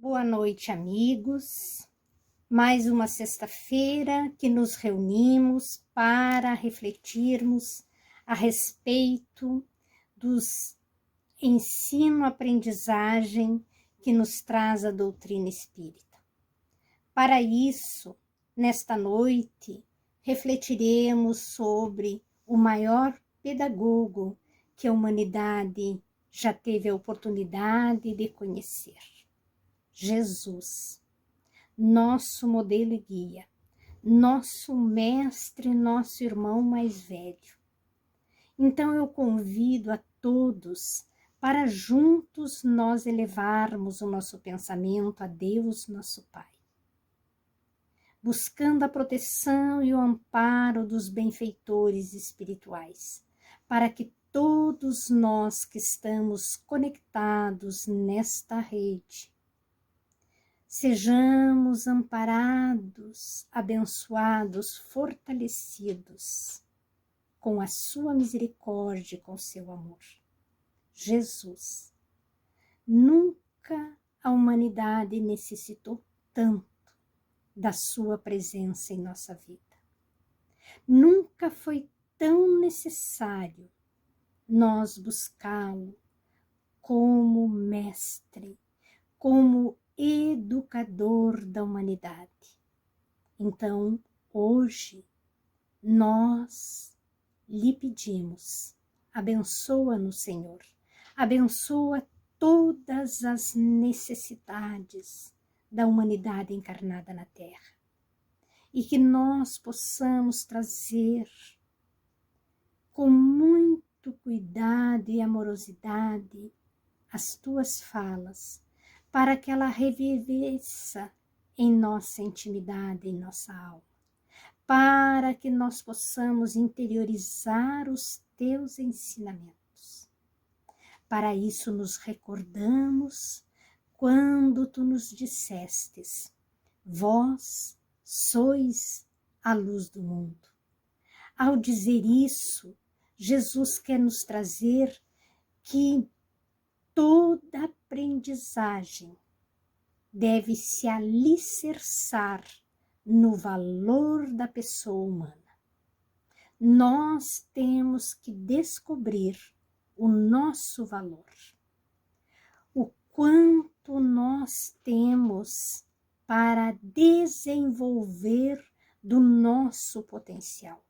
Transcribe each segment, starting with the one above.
Boa noite, amigos. Mais uma sexta-feira que nos reunimos para refletirmos a respeito dos ensino-aprendizagem que nos traz a doutrina espírita. Para isso, nesta noite, refletiremos sobre o maior pedagogo que a humanidade já teve a oportunidade de conhecer. Jesus, nosso modelo e guia, nosso mestre, nosso irmão mais velho. Então eu convido a todos para juntos nós elevarmos o nosso pensamento a Deus, nosso Pai, buscando a proteção e o amparo dos benfeitores espirituais, para que todos nós que estamos conectados nesta rede sejamos amparados, abençoados, fortalecidos com a sua misericórdia e com o seu amor. Jesus, nunca a humanidade necessitou tanto da sua presença em nossa vida. Nunca foi tão necessário nós buscá-lo como mestre, como educador da humanidade. Então, hoje, nós lhe pedimos, abençoa-nos, Senhor, abençoa todas as necessidades da humanidade encarnada na Terra, e que nós possamos trazer com muito cuidado e amorosidade as tuas falas, para que ela reviveça em nossa intimidade, em nossa alma, para que nós possamos interiorizar os teus ensinamentos. Para isso nos recordamos quando tu nos dissestes: vós sois a luz do mundo. Ao dizer isso, Jesus quer nos trazer que toda aprendizagem deve se alicerçar no valor da pessoa humana. Nós temos que descobrir o nosso valor, o quanto nós temos para desenvolver do nosso potencial.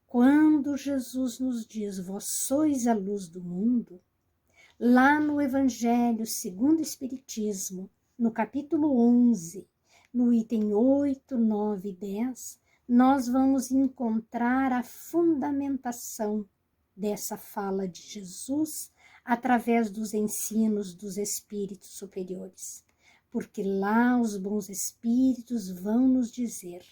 Quando Jesus nos diz: vós sois a luz do mundo, lá no Evangelho segundo o Espiritismo, no capítulo 11, no item 8, 9 e 10, nós vamos encontrar a fundamentação dessa fala de Jesus através dos ensinos dos espíritos superiores. Porque lá os bons espíritos vão nos dizer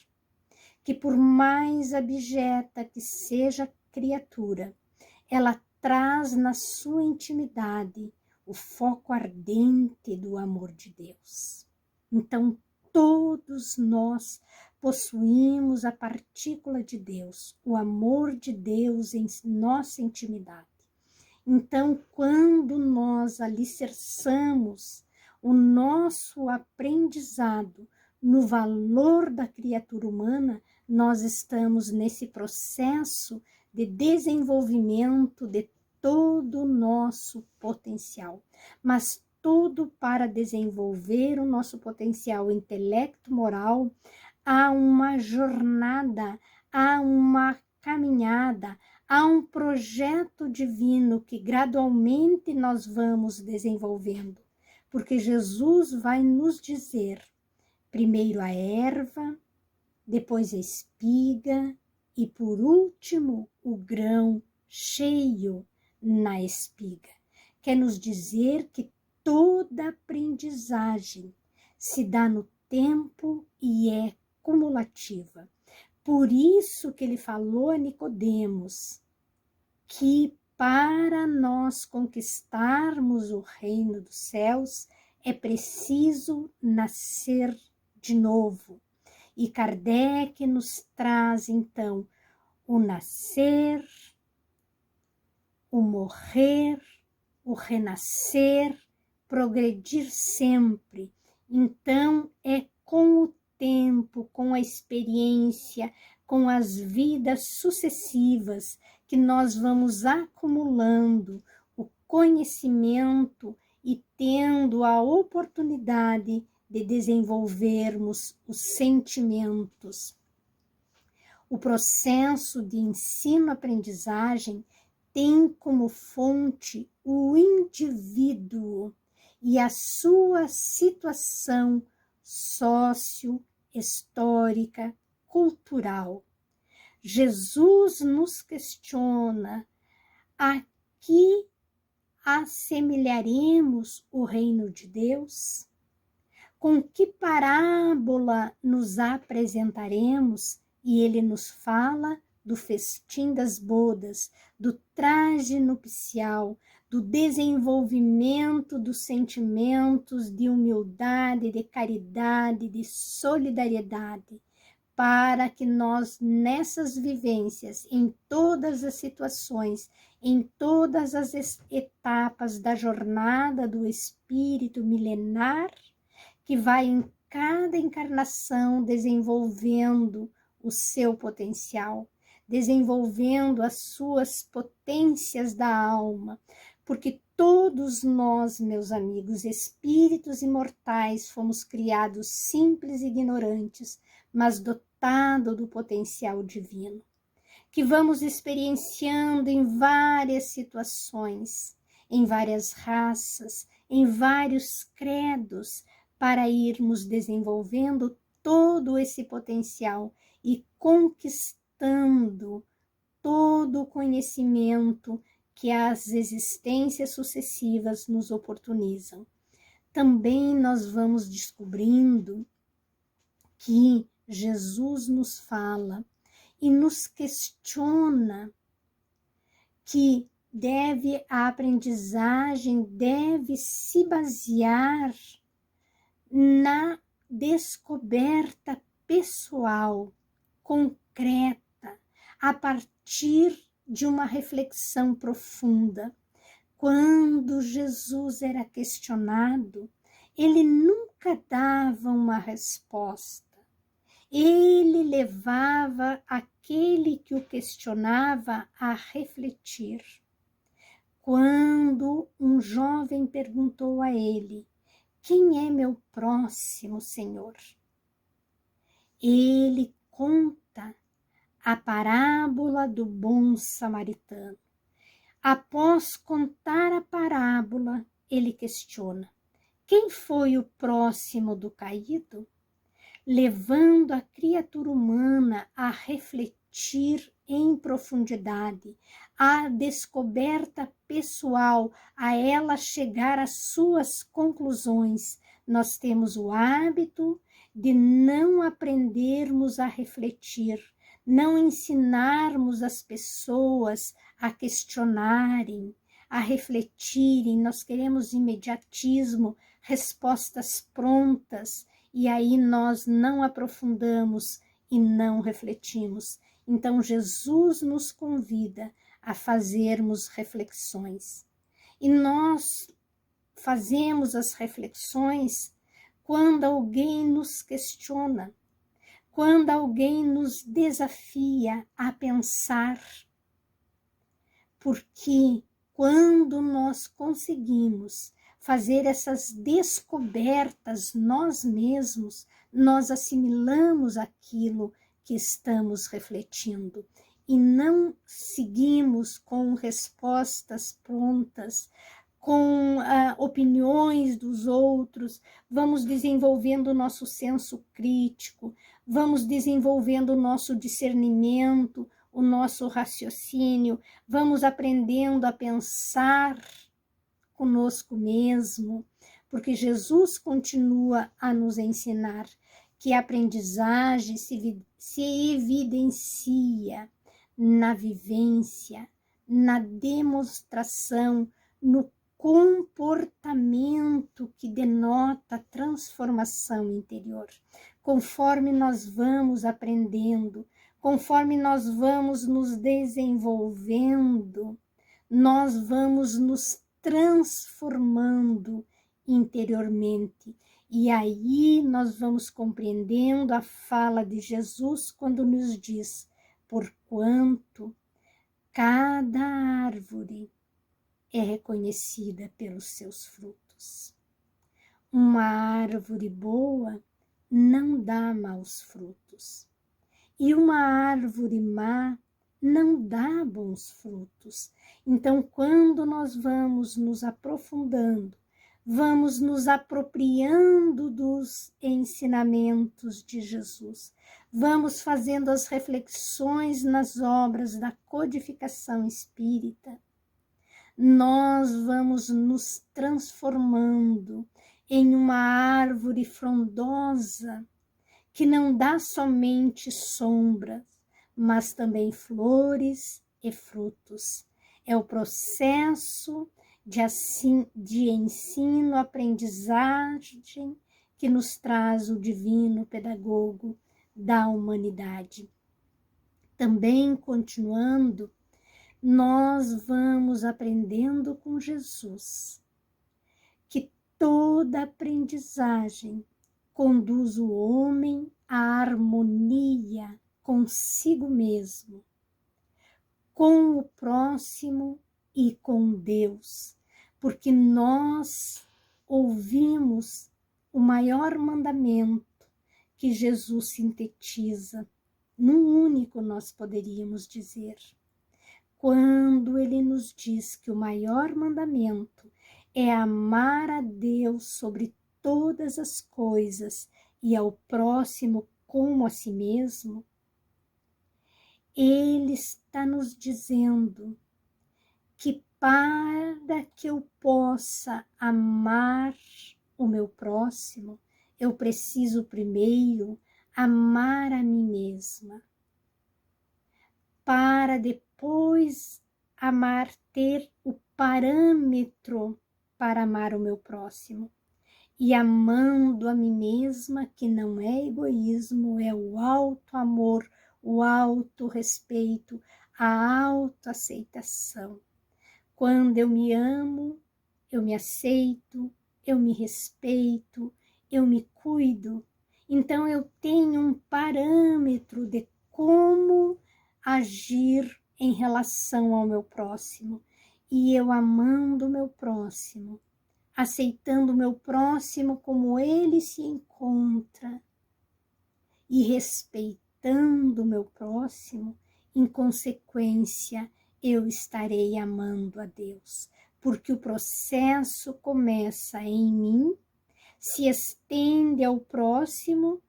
que por mais abjeta que seja a criatura, ela traz na sua intimidade o foco ardente do amor de Deus. Então, todos nós possuímos a partícula de Deus, o amor de Deus em nossa intimidade. Então, quando nós alicerçamos o nosso aprendizado no valor da criatura humana, nós estamos nesse processo de desenvolvimento de todo o nosso potencial, mas tudo para desenvolver o nosso potencial intelecto moral. Há uma jornada, há uma caminhada, há um projeto divino que gradualmente nós vamos desenvolvendo, porque Jesus vai nos dizer: primeiro a erva, depois a espiga e por último o grão cheio na espiga. Quer nos dizer que toda aprendizagem se dá no tempo e é cumulativa. Por isso que ele falou a Nicodemos que para nós conquistarmos o reino dos céus é preciso nascer de novo. E Kardec nos traz então o nascer, o morrer, o renascer, progredir sempre Então, é com o tempo, com a experiência, com as vidas sucessivas que nós vamos acumulando o conhecimento e tendo a oportunidade de desenvolvermos os sentimentos. O processo de ensino-aprendizagem tem como fonte o indivíduo e a sua situação sócio-histórica, cultural. Jesus nos questiona: a que assemelharemos o reino de Deus? Com que parábola nos apresentaremos? E ele nos fala do festim das bodas, do traje nupcial, do desenvolvimento dos sentimentos de humildade, de caridade, de solidariedade, para que nós, nessas vivências, em todas as situações, em todas as etapas da jornada do espírito milenar, que vai em cada encarnação desenvolvendo o seu potencial, desenvolvendo as suas potências da alma, porque todos nós, meus amigos, espíritos imortais, fomos criados simples e ignorantes, mas dotados do potencial divino, que vamos experienciando em várias situações, em várias raças, em vários credos, para irmos desenvolvendo todo esse potencial e conquistando todo o conhecimento que as existências sucessivas nos oportunizam. Também nós vamos descobrindo que Jesus nos fala e nos questiona que a aprendizagem deve se basear na descoberta pessoal, concreta, a partir de uma reflexão profunda. Quando Jesus era questionado, ele nunca dava uma resposta. Ele levava aquele que o questionava a refletir. Quando um jovem perguntou a ele: quem é meu próximo, Senhor? Ele conta a parábola do bom samaritano. Após contar a parábola, ele questiona: quem foi o próximo do caído? Levando a criatura humana a refletir em profundidade, a descoberta pessoal, a ela chegar às suas conclusões. Nós temos o hábito de não aprendermos a refletir, não ensinarmos as pessoas a questionarem, a refletirem. Nós queremos imediatismo, respostas prontas, e aí nós não aprofundamos e não refletimos. Então Jesus nos convida a fazermos reflexões. E nós fazemos as reflexões quando alguém nos questiona, quando alguém nos desafia a pensar. Porque quando nós conseguimos fazer essas descobertas nós mesmos, nós assimilamos aquilo que estamos refletindo e não seguimos com respostas prontas, com opiniões dos outros. Vamos desenvolvendo o nosso senso crítico, vamos desenvolvendo o nosso discernimento, o nosso raciocínio, vamos aprendendo a pensar conosco mesmo, porque Jesus continua a nos ensinar que a aprendizagem se evidencia na vivência, na demonstração, no comportamento que denota transformação interior. Conforme nós vamos aprendendo, conforme nós vamos nos desenvolvendo, nós vamos nos transformando interiormente. E aí nós vamos compreendendo a fala de Jesus quando nos diz: porquanto cada árvore é reconhecida pelos seus frutos. Uma árvore boa não dá maus frutos, e uma árvore má não dá bons frutos. Então, quando nós vamos nos aprofundando, vamos nos apropriando dos ensinamentos de Jesus, vamos fazendo as reflexões nas obras da codificação espírita, nós vamos nos transformando em uma árvore frondosa que não dá somente sombras, mas também flores e frutos. É o processo de ensino-aprendizagem que nos traz o divino pedagogo da humanidade. Também, continuando, nós vamos aprendendo com Jesus que toda aprendizagem conduz o homem à harmonia consigo mesmo, com o próximo e com Deus, porque nós ouvimos o maior mandamento que Jesus sintetiza, num único nós poderíamos dizer, quando ele nos diz que o maior mandamento é amar a Deus sobre todas as coisas e ao próximo como a si mesmo, ele está nos dizendo que para que eu possa amar o meu próximo, eu preciso primeiro amar a mim mesma, para depois amar, ter o parâmetro para amar o meu próximo. E amando a mim mesma, que não é egoísmo, é o auto-amor, o auto-respeito, a autoaceitação. Quando eu me amo, eu me aceito, eu me respeito, eu me cuido. Então eu tenho um parâmetro de como agir em relação ao meu próximo. E eu amando o meu próximo, aceitando o meu próximo como ele se encontra e respeitando o meu próximo, em consequência, eu estarei amando a Deus, porque o processo começa em mim, se estende ao próximo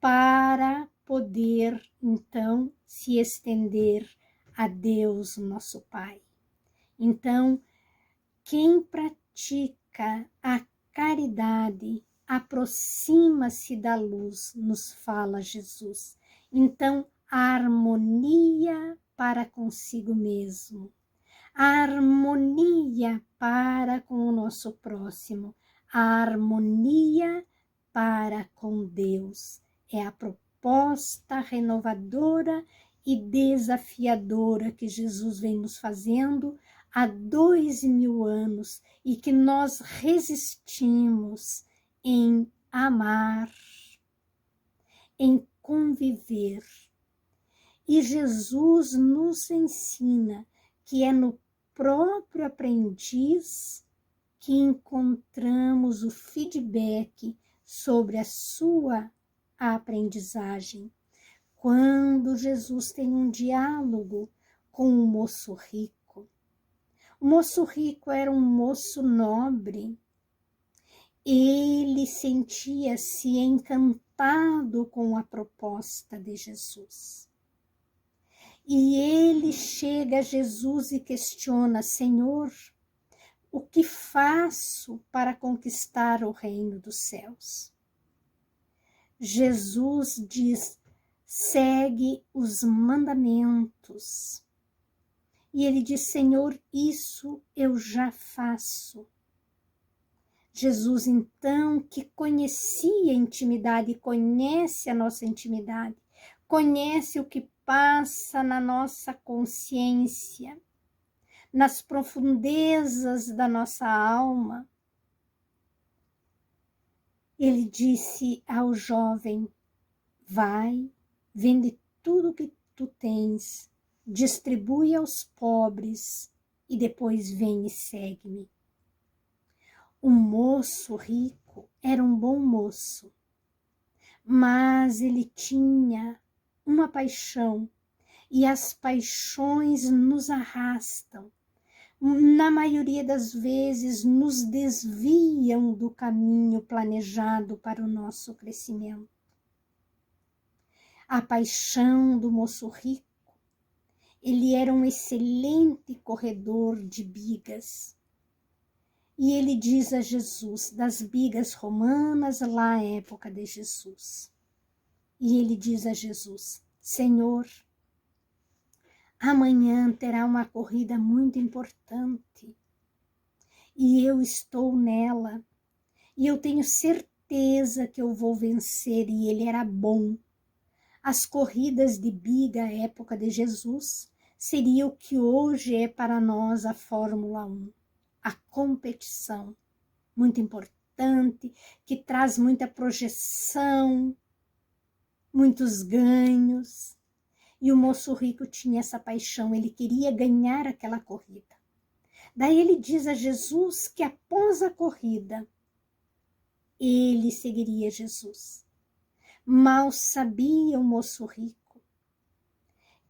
para poder, então, se estender a Deus, nosso Pai. Então, quem pratica a caridade aproxima-se da luz, nos fala Jesus. Então, a harmonia para consigo mesmo, a harmonia para com o nosso próximo, a harmonia para com Deus. É a proposta renovadora e desafiadora que Jesus vem nos fazendo há 2000 anos e que nós resistimos em amar, em conviver. E Jesus nos ensina que é no próprio aprendiz que encontramos o feedback sobre a sua aprendizagem. Quando Jesus tem um diálogo com um moço rico, o moço rico era um moço nobre, ele sentia-se encantado com a proposta de Jesus. E ele chega a Jesus e questiona: Senhor, o que faço para conquistar o reino dos céus? Jesus diz: segue os mandamentos. E ele diz: Senhor, isso eu já faço. Jesus, então, que conhecia a intimidade, conhece a nossa intimidade, conhece o que passa na nossa consciência, nas profundezas da nossa alma. ele disse ao jovem: vai, vende tudo o que tu tens, distribui aos pobres e depois vem e segue-me. O moço rico era um bom moço, mas ele tinha uma paixão, e as paixões nos arrastam. Na maioria das vezes, nos desviam do caminho planejado para o nosso crescimento. A paixão do moço rico, ele era um excelente corredor de bigas. E ele diz a Jesus, das bigas romanas lá à época de Jesus. E ele diz a Jesus: Senhor, amanhã terá uma corrida muito importante e eu estou nela e eu tenho certeza que eu vou vencer. E ele era bom. As corridas de biga à época de Jesus seria o que hoje é para nós a Fórmula 1, a competição muito importante, que traz muita projeção, muitos ganhos. E o moço rico tinha essa paixão, ele queria ganhar aquela corrida. Daí ele diz a Jesus que após a corrida, ele seguiria Jesus. Mal sabia o moço rico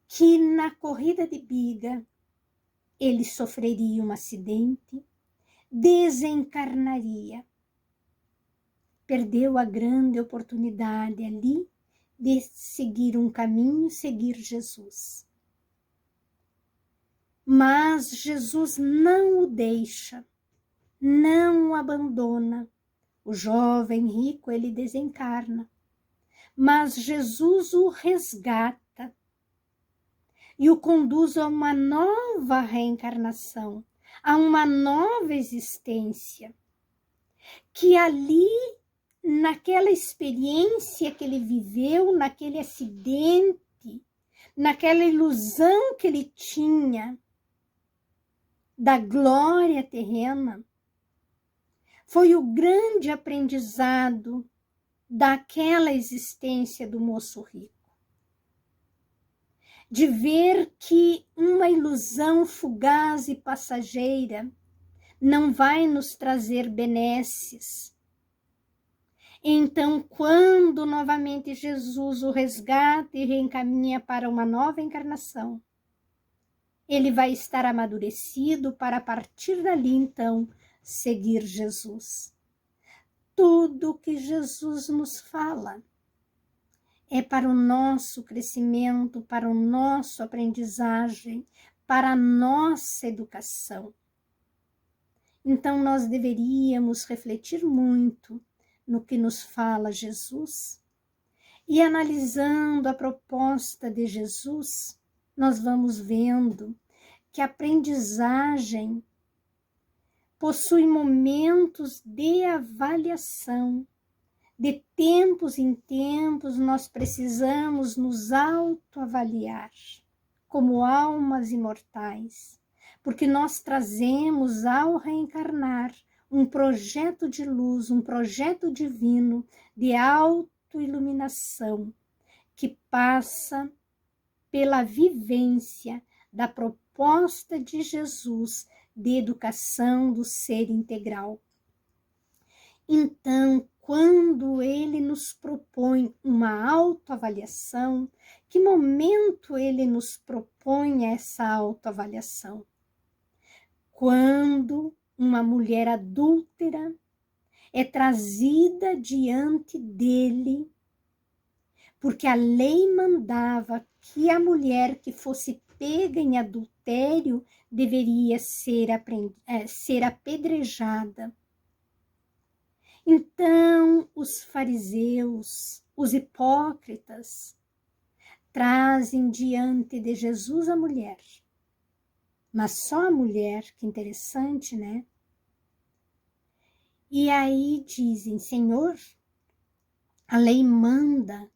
que na corrida de biga ele sofreria um acidente, desencarnaria. Perdeu a grande oportunidade ali de seguir um caminho, seguir Jesus. Mas Jesus não o deixa, não o abandona. O jovem rico, ele desencarna, mas Jesus o resgata e o conduz a uma nova reencarnação, a uma nova existência, que ali, naquela experiência que ele viveu, naquele acidente, naquela ilusão que ele tinha da glória terrena, foi o grande aprendizado daquela existência do moço rico. De ver que uma ilusão fugaz e passageira não vai nos trazer benesses. Então, quando novamente Jesus o resgata e reencaminha para uma nova encarnação, ele vai estar amadurecido para, a partir dali, então, seguir Jesus. Tudo que Jesus nos fala é para o nosso crescimento, para o nosso aprendizagem, para a nossa educação. Então, nós deveríamos refletir muito no que nos fala Jesus, e analisando a proposta de Jesus, nós vamos vendo que a aprendizagem possui momentos de avaliação. De tempos em tempos, nós precisamos nos autoavaliar como almas imortais, porque nós trazemos ao reencarnar um projeto de luz, um projeto divino de autoiluminação, que passa pela vivência da proposta de Jesus de educação do ser integral. Então, quando ele nos propõe uma autoavaliação, que momento ele nos propõe essa autoavaliação? Quando uma mulher adúltera é trazida diante dele, porque a lei mandava que a mulher que fosse pega em adultério deveria ser apedrejada. Então, os fariseus, os hipócritas, trazem diante de Jesus a mulher. Mas só a mulher, que interessante, né? E aí dizem: Senhor, a lei manda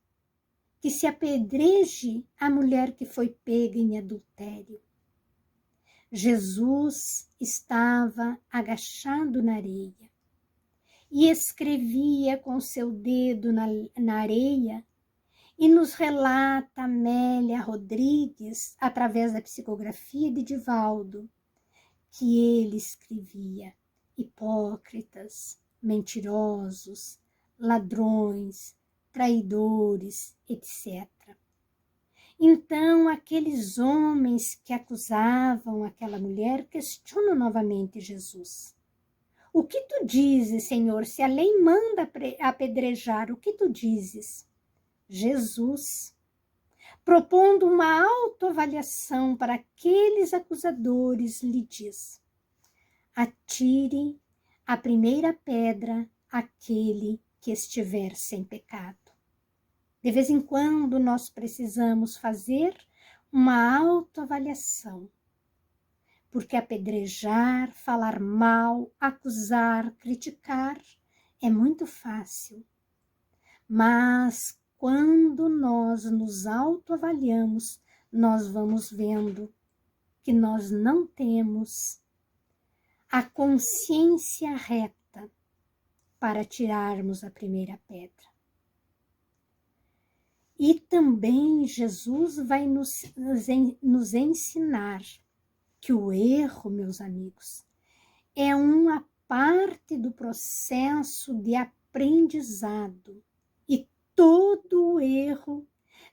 que se apedreje a mulher que foi pega em adultério. Jesus estava agachado na areia. e escrevia com seu dedo na areia, e nos relata Amélia Rodrigues, através da psicografia de Divaldo, que ele escrevia hipócritas, mentirosos, ladrões, traidores, etc. Então, aqueles homens que acusavam aquela mulher questionam novamente Jesus. O que tu dizes, Senhor? Se a lei manda apedrejar, o que tu dizes? Jesus, propondo uma autoavaliação para aqueles acusadores, lhe diz: atire a primeira pedra aquele que estiver sem pecado. De vez em quando nós precisamos fazer uma autoavaliação, porque apedrejar, falar mal, acusar, criticar é muito fácil. Mas quando nós nos autoavaliamos, nós vamos vendo que nós não temos a consciência reta para tirarmos a primeira pedra. E também Jesus vai nos ensinar que o erro, meus amigos, é uma parte do processo de aprendizado. E todo erro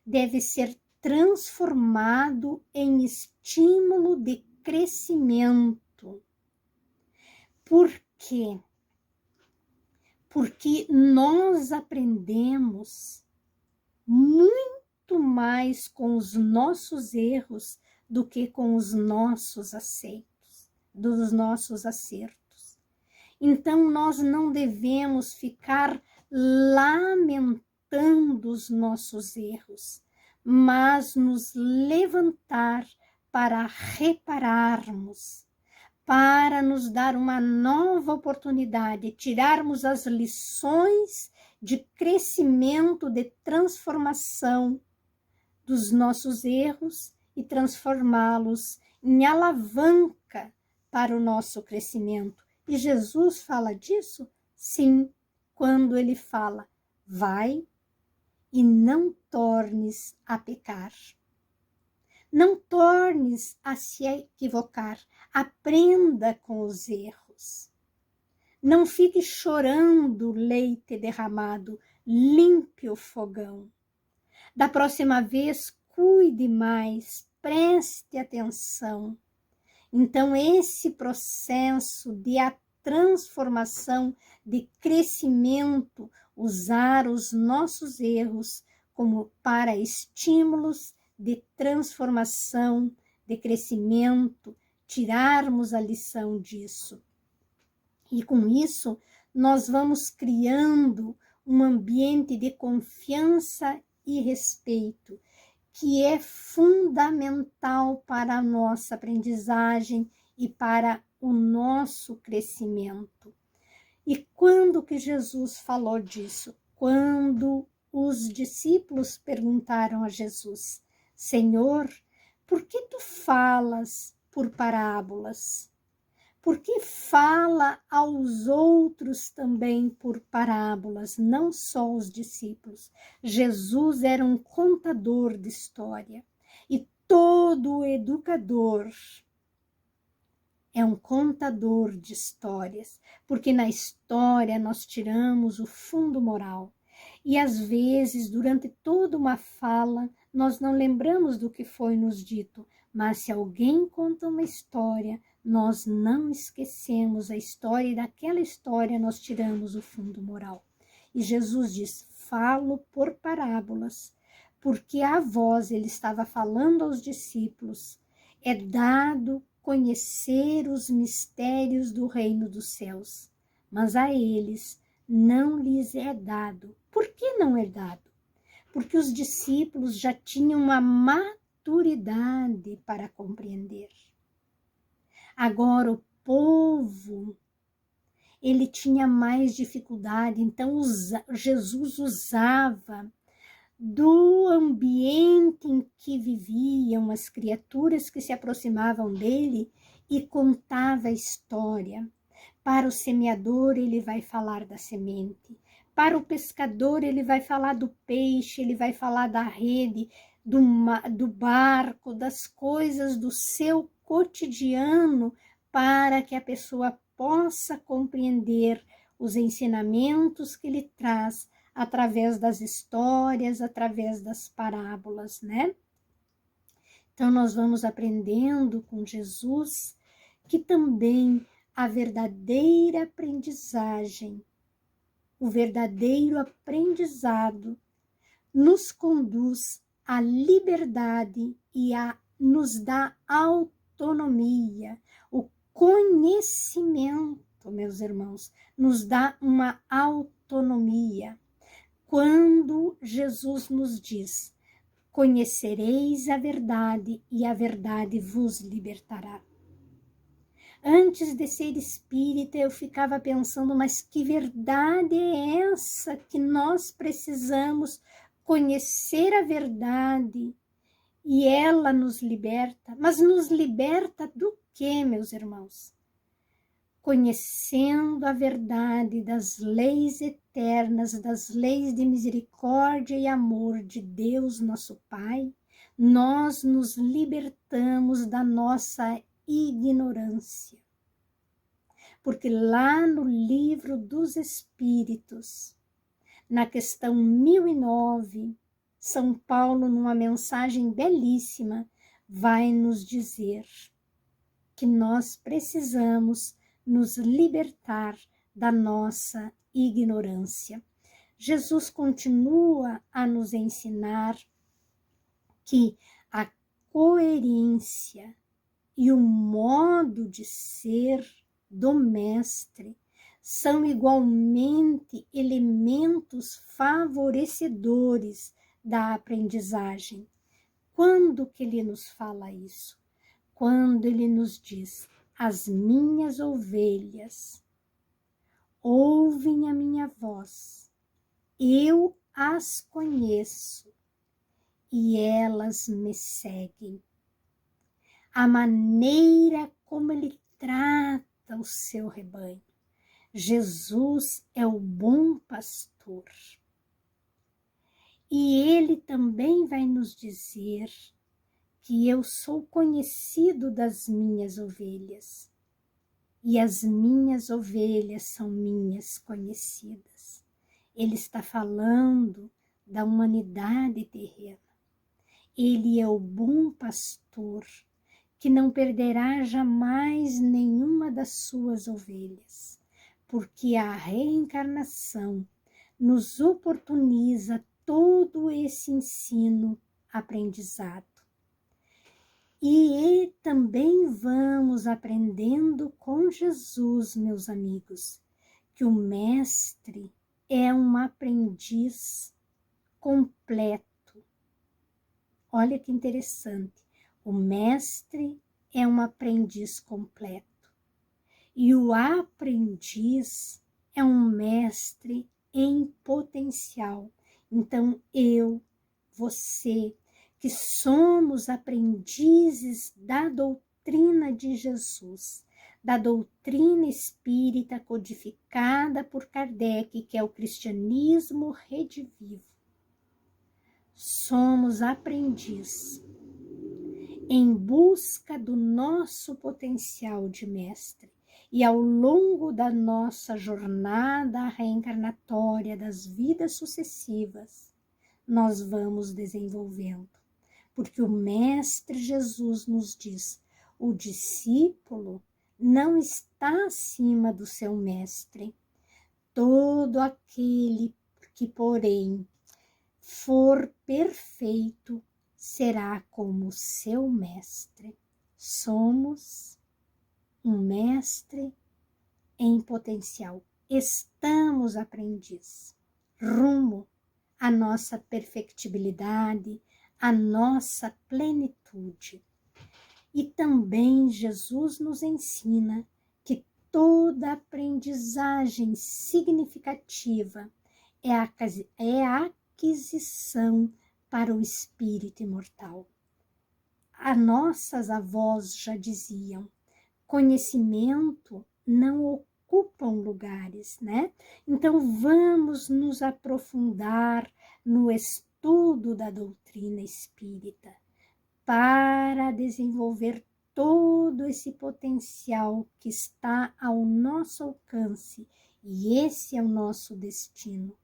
deve ser transformado em estímulo de crescimento. Por quê? Porque nós aprendemos muito mais com os nossos erros do que com os nossos acertos. Então, nós não devemos ficar lamentando os nossos erros, mas nos levantar para repararmos, para nos dar uma nova oportunidade, tirarmos as lições de crescimento, de transformação dos nossos erros e transformá-los em alavanca para o nosso crescimento. E Jesus fala disso? Sim, quando ele fala: vai e não tornes a pecar. Não tornes a se equivocar. Aprenda com os erros. Não fique chorando leite derramado. Limpe o fogão. Da próxima vez, cuide mais. Preste atenção. Então, esse processo de transformação, de crescimento, usar os nossos erros como para estímulos de transformação, de crescimento, tirarmos a lição disso. E com isso, nós vamos criando um ambiente de confiança e respeito, que é fundamental para a nossa aprendizagem e para o nosso crescimento. E quando que Jesus falou disso? Quando os discípulos perguntaram a Jesus: Senhor, por que tu falas por parábolas? Por que fala aos outros também por parábolas, não só os discípulos? Jesus era um contador de história e todo educador é um contador de histórias, porque na história nós tiramos o fundo moral. E às vezes, durante toda uma fala, nós não lembramos do que foi nos dito, mas se alguém conta uma história, nós não esquecemos a história e daquela história nós tiramos o fundo moral. E Jesus diz: falo por parábolas, porque a vós, ele estava falando aos discípulos, é dado conhecer os mistérios do reino dos céus, mas a eles não lhes é dado. Por que não é dado? Porque os discípulos já tinham uma maturidade para compreender. Agora o povo, ele tinha mais dificuldade, então Jesus usava do ambiente em que viviam as criaturas que se aproximavam dele e contava a história Para o semeador, ele vai falar da semente. Para o pescador, ele vai falar do peixe, ele vai falar da rede, do barco, das coisas do seu cotidiano, para que a pessoa possa compreender os ensinamentos que ele traz através das histórias, através das parábolas, né? Então, nós vamos aprendendo com Jesus que também a verdadeira aprendizagem, o verdadeiro aprendizado nos conduz à liberdade e nos dá autonomia. O conhecimento, meus irmãos, nos dá uma autonomia. Quando Jesus nos diz: conhecereis a verdade e a verdade vos libertará. Antes de ser espírita, eu ficava pensando, mas que verdade é essa que nós precisamos conhecer a verdade e ela nos liberta? Mas nos liberta do quê, meus irmãos? Conhecendo a verdade das leis eternas, das leis de misericórdia e amor de Deus, nosso Pai, nós nos libertamos da nossa ignorância. Porque lá no livro dos Espíritos, na questão 1009, São Paulo, numa mensagem belíssima, vai nos dizer que nós precisamos nos libertar da nossa ignorância. Jesus continua a nos ensinar que a coerência e o modo de ser do mestre são igualmente elementos favorecedores da aprendizagem. Quando que ele nos fala isso? Quando ele nos diz: as minhas ovelhas ouvem a minha voz, eu as conheço e elas me seguem. A maneira como ele trata o seu rebanho. Jesus é o bom pastor. E ele também vai nos dizer que eu sou conhecido das minhas ovelhas. E as minhas ovelhas são minhas conhecidas. Ele está falando da humanidade terrena. Ele é o bom pastor, que não perderá jamais nenhuma das suas ovelhas, porque a reencarnação nos oportuniza todo esse ensino aprendizado. E também vamos aprendendo com Jesus, meus amigos, que o mestre é um aprendiz completo. Olha que interessante. O mestre é um aprendiz completo. E o aprendiz é um mestre em potencial. Então, você, que somos aprendizes da doutrina de Jesus, da doutrina espírita codificada por Kardec, que é o cristianismo redivivo. Somos aprendiz em busca do nosso potencial de mestre. E ao longo da nossa jornada reencarnatória das vidas sucessivas, nós vamos desenvolvendo. Porque o Mestre Jesus nos diz: o discípulo não está acima do seu mestre. Todo aquele que, porém, for perfeito, será como seu mestre. Somos um mestre em potencial. Estamos aprendiz, rumo à nossa perfectibilidade, à nossa plenitude. E também Jesus nos ensina que toda aprendizagem significativa é a aquisição para o espírito imortal. As nossas avós já diziam: conhecimento não ocupam lugares, né? Então vamos nos aprofundar no estudo da doutrina espírita para desenvolver todo esse potencial que está ao nosso alcance, e esse é o nosso destino.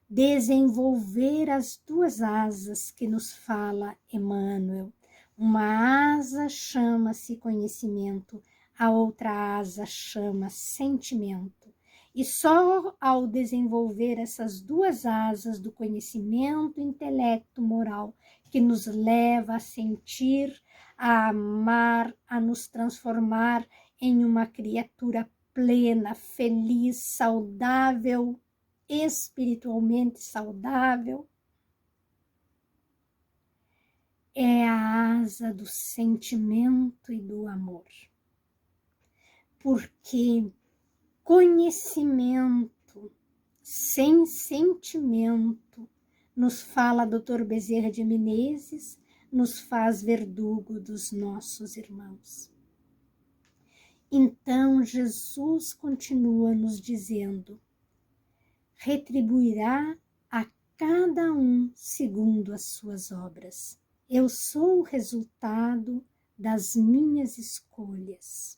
Desenvolver as duas asas que nos fala Emmanuel. Uma asa chama-se conhecimento, a outra asa chama sentimento. E só ao desenvolver essas duas asas do conhecimento, intelecto, moral, que nos leva a sentir, a amar, a nos transformar em uma criatura plena, feliz, saudável, espiritualmente saudável, é a asa do sentimento e do amor. Porque conhecimento sem sentimento, nos fala Dr. Bezerra de Menezes, nos faz verdugo dos nossos irmãos. Então Jesus continua nos dizendo: retribuirá a cada um segundo as suas obras. Eu sou o resultado das minhas escolhas.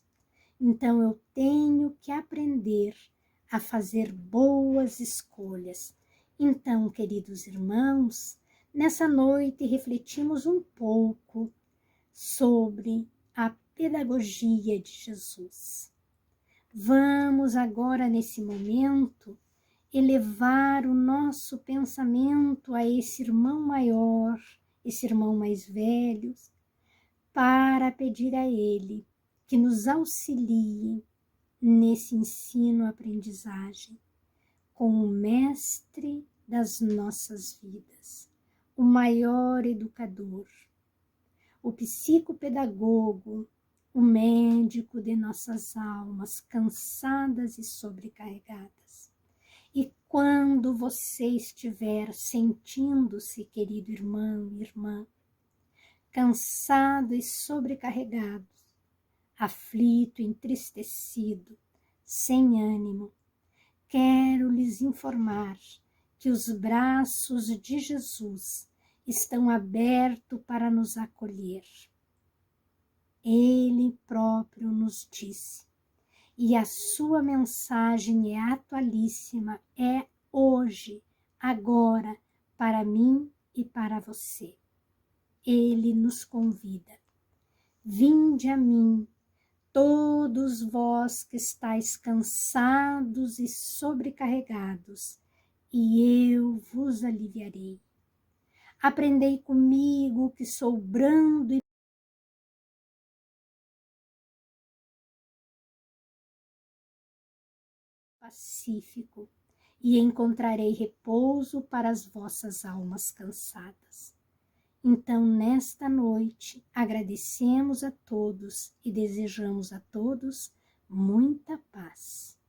Então eu tenho que aprender a fazer boas escolhas. Então, queridos irmãos, nessa noite refletimos um pouco sobre a pedagogia de Jesus. Vamos agora, nesse momento, elevar o nosso pensamento a esse irmão maior, esse irmão mais velho, para pedir a ele que nos auxilie nesse ensino-aprendizagem com o mestre das nossas vidas, o maior educador, o psicopedagogo, o médico de nossas almas cansadas e sobrecarregadas. E quando você estiver sentindo-se, querido irmão e irmã, cansado e sobrecarregado, aflito, entristecido, sem ânimo, quero lhes informar que os braços de Jesus estão abertos para nos acolher. Ele próprio nos disse, e a sua mensagem é atualíssima, é hoje, agora, para mim e para você. Ele nos convida: vinde a mim, todos vós que estáis cansados e sobrecarregados, e eu vos aliviarei. Aprendei comigo, que sou brando e pacífico, e encontrarei repouso para as vossas almas cansadas. Então, nesta noite, agradecemos a todos e desejamos a todos muita paz.